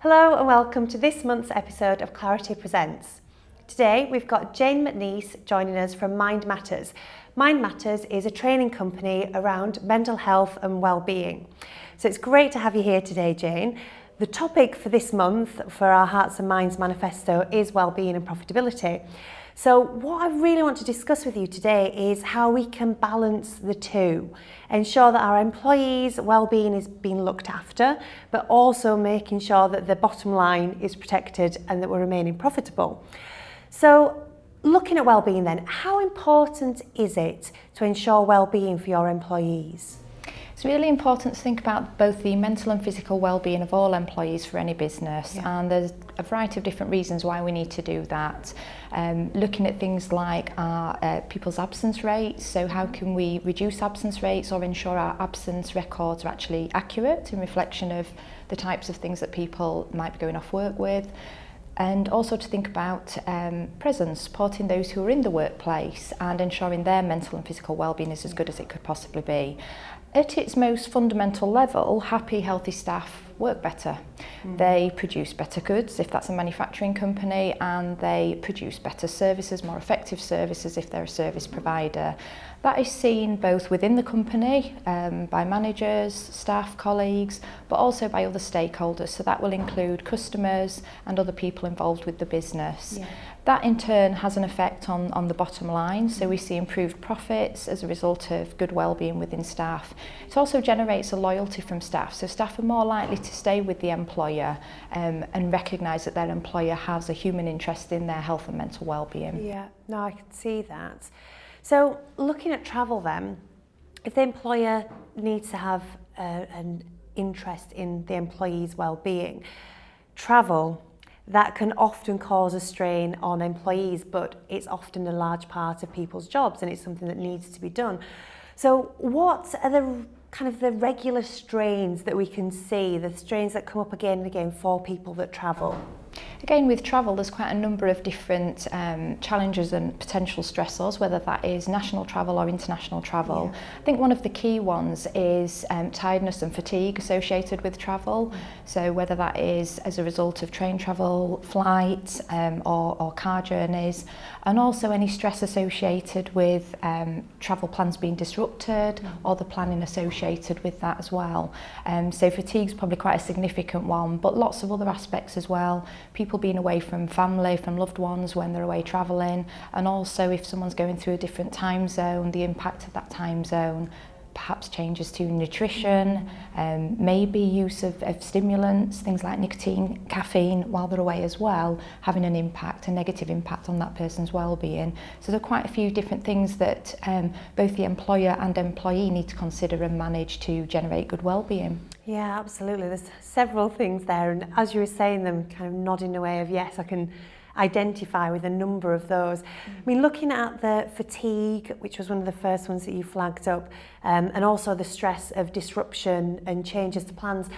Hello and welcome to this month's episode of Clarity Presents. Today we've got Jane McNeice joining us from Mind Matters. Mind Matters is a training company around mental health and well-being. So it's great to have you here today, Jane. The topic for this month for our Hearts and Minds manifesto is well-being and profitability. So what I really want to discuss with you today is how we can balance the two, ensure that our employees' well-being is being looked after, but also making sure that the bottom line is protected and that we're remaining profitable. So looking at well-being then, how important is it to ensure well-being for your employees? It's really important to think about both the mental and physical well-being of all employees for any business, and there's a variety of different reasons why we need to do that. Looking at things like our people's absence rates, so how can we reduce absence rates or ensure our absence records are actually accurate in reflection of the types of things that people might be going off work with. And also to think about presence, supporting those who are in the workplace and ensuring their mental and physical well-being is as good as it could possibly be. At its most fundamental level, happy, healthy staff work better. They produce better goods if that's a manufacturing company, and they produce better services, more effective services if they're a service provider. That is seen both within the company, by managers, staff, colleagues, but also by other stakeholders. So that will include customers and other people involved with the business. That in turn has an effect on the bottom line, so we see improved profits as a result of good well-being within staff. It also generates a loyalty from staff, so staff are more likely to stay with the employer and recognise that their employer has a human interest in their health and mental well-being. Yeah, no, I can see that. So looking at travel then, if the employer needs to have an interest in the employee's well-being, travel, that can often cause a strain on employees, but it's often a large part of people's jobs and it's something that needs to be done. So what are the regular strains that we can see, the strains that come up again and again for people that travel? Again, with travel, there's quite a number of different challenges and potential stressors, whether that is national travel or international travel. I think one of the key ones is tiredness and fatigue associated with travel. So whether that is as a result of train travel, flights or car journeys, and also any stress associated with travel plans being disrupted or the planning associated with that as well. So fatigue's probably quite a significant one, but lots of other aspects as well. People being away from family, from loved ones when they're away travelling, and also if someone's going through a different time zone, the impact of that time zone, perhaps changes to nutrition, maybe use of stimulants, things like nicotine, caffeine while they're away as well, having an impact, a negative impact on that person's well-being. So there are quite a few different things that both the employer and employee need to consider and manage to generate good well-being. Yeah, absolutely. There's several things there, and as you were saying them, kind of nodding away of yes, I can identify with a number of those. I mean, looking at the fatigue, which was one of the first ones that you flagged up, and also the stress of disruption and changes to plans,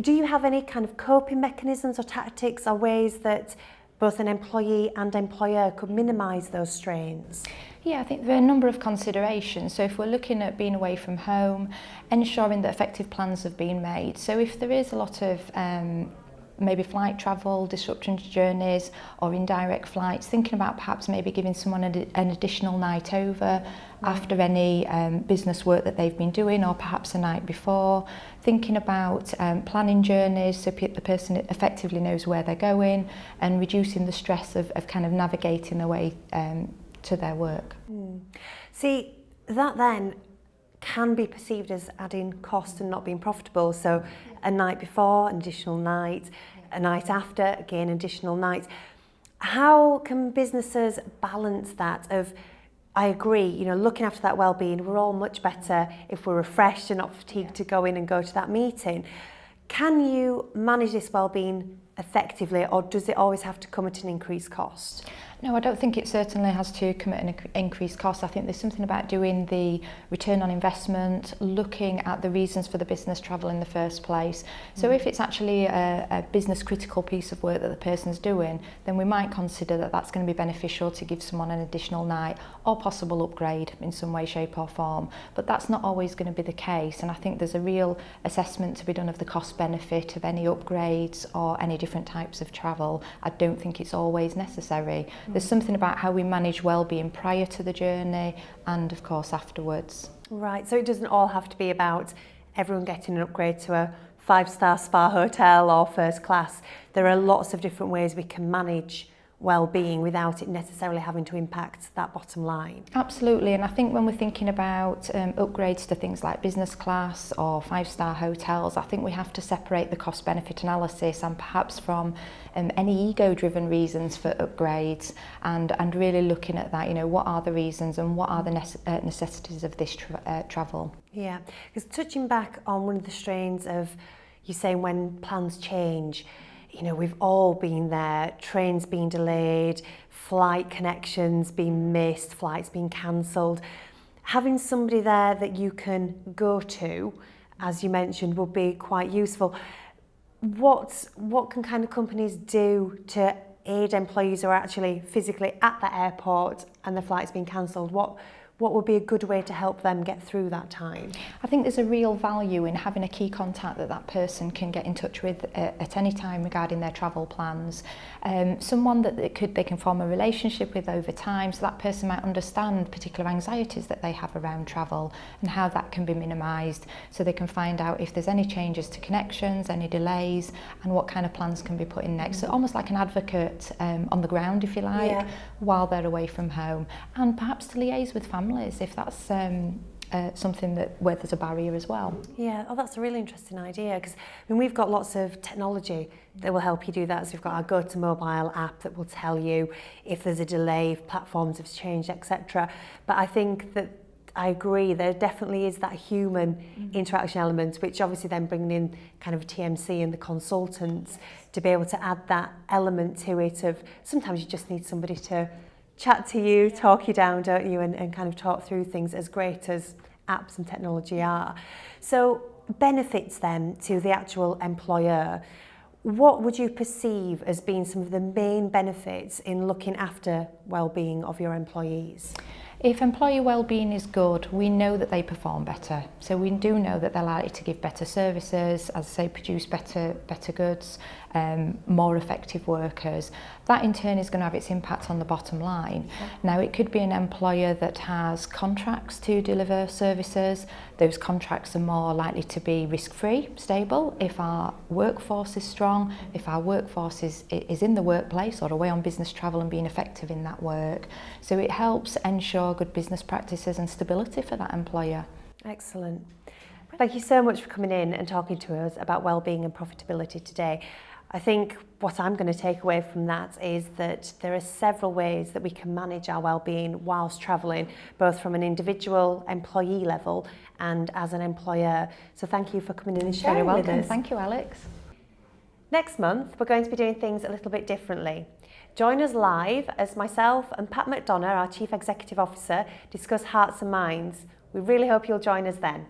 do you have any kind of coping mechanisms or tactics or ways that both an employee and employer could minimise those strains? Yeah, I think there are a number of considerations. So if we're looking at being away from home, ensuring that effective plans have been made. So if there is a lot of maybe flight travel, disruption to journeys or indirect flights, thinking about perhaps maybe giving someone an additional night over after any business work that they've been doing, or perhaps a night before, thinking about planning journeys so the person effectively knows where they're going, and reducing the stress of kind of navigating their way to their work. See, that then can be perceived as adding cost and not being profitable. So a night before, an additional night, a night after, again, additional night. How can businesses balance that of, I agree, looking after that well-being, we're all much better if we're refreshed and not fatigued to go in and go to that meeting. Can you manage this well-being effectively, or does it always have to come at an increased cost? No, I don't think it certainly has to come at an increased cost. I think there's something about doing the return on investment, looking at the reasons for the business travel in the first place. So if it's actually a business critical piece of work that the person's doing, then we might consider that that's going to be beneficial to give someone an additional night or possible upgrade in some way, shape or form. But that's not always going to be the case, and I think there's a real assessment to be done of the cost benefit of any upgrades or any different types of travel. I don't think it's always necessary. There's something about how we manage well-being prior to the journey and of course afterwards. Right, so it doesn't all have to be about everyone getting an upgrade to a 5-star spa hotel or first class. There are lots of different ways we can manage well-being without it necessarily having to impact that bottom line. Absolutely, and I think when we're thinking about upgrades to things like business class or 5-star hotels, I think we have to separate the cost benefit analysis and perhaps from any ego-driven reasons for upgrades, and really looking at that, you know, what are the reasons and what are the necessities of this travel. Yeah, because touching back on one of the strains of you saying when plans change, you know, we've all been there, trains being delayed, flight connections being missed, flights being cancelled. Having somebody there that you can go to, as you mentioned, would be quite useful. What can kind of companies do to aid employees who are actually physically at the airport and the flight's been cancelled? What would be a good way to help them get through that time? I think there's a real value in having a key contact that person can get in touch with at any time regarding their travel plans. Someone that they can form a relationship with over time, so that person might understand particular anxieties that they have around travel and how that can be minimised, so they can find out if there's any changes to connections, any delays, and what kind of plans can be put in next. So almost like an advocate on the ground, if you like, while they're away from home, and perhaps to liaise with families if that's something where there's a barrier as well. Yeah, that's a really interesting idea, because I mean, we've got lots of technology that will help you do that. So we've got our Go to Mobile app that will tell you if there's a delay, if platforms have changed, etc. But I think that I agree, there definitely is that human interaction element, which obviously then bringing in kind of TMC and the consultants to be able to add that element to it of sometimes you just need somebody to chat to you, talk you down, don't you, and kind of talk through things, as great as apps and technology are. So benefits then to the actual employer. What would you perceive as being some of the main benefits in looking after well-being of your employees? If employee wellbeing is good, we know that they perform better. So we do know that they're likely to give better services, as I say, produce better goods, more effective workers. That in turn is going to have its impact on the bottom line. Now, it could be an employer that has contracts to deliver services. Those contracts are more likely to be risk-free, stable. If our workforce is strong, if our workforce is in the workplace or away on business travel and being effective in that work. So it helps ensure good business practices and stability for that employer. Excellent. Thank you so much for coming in and talking to us about wellbeing and profitability today. I think what I'm going to take away from that is that there are several ways that we can manage our wellbeing whilst travelling, both from an individual employee level and as an employer. So thank you for coming in and sharing with us. Very welcome. Thank you, Alex. Next month, we're going to be doing things a little bit differently. Join us live as myself and Pat McDonough, our Chief Executive Officer, discuss hearts and minds. We really hope you'll join us then.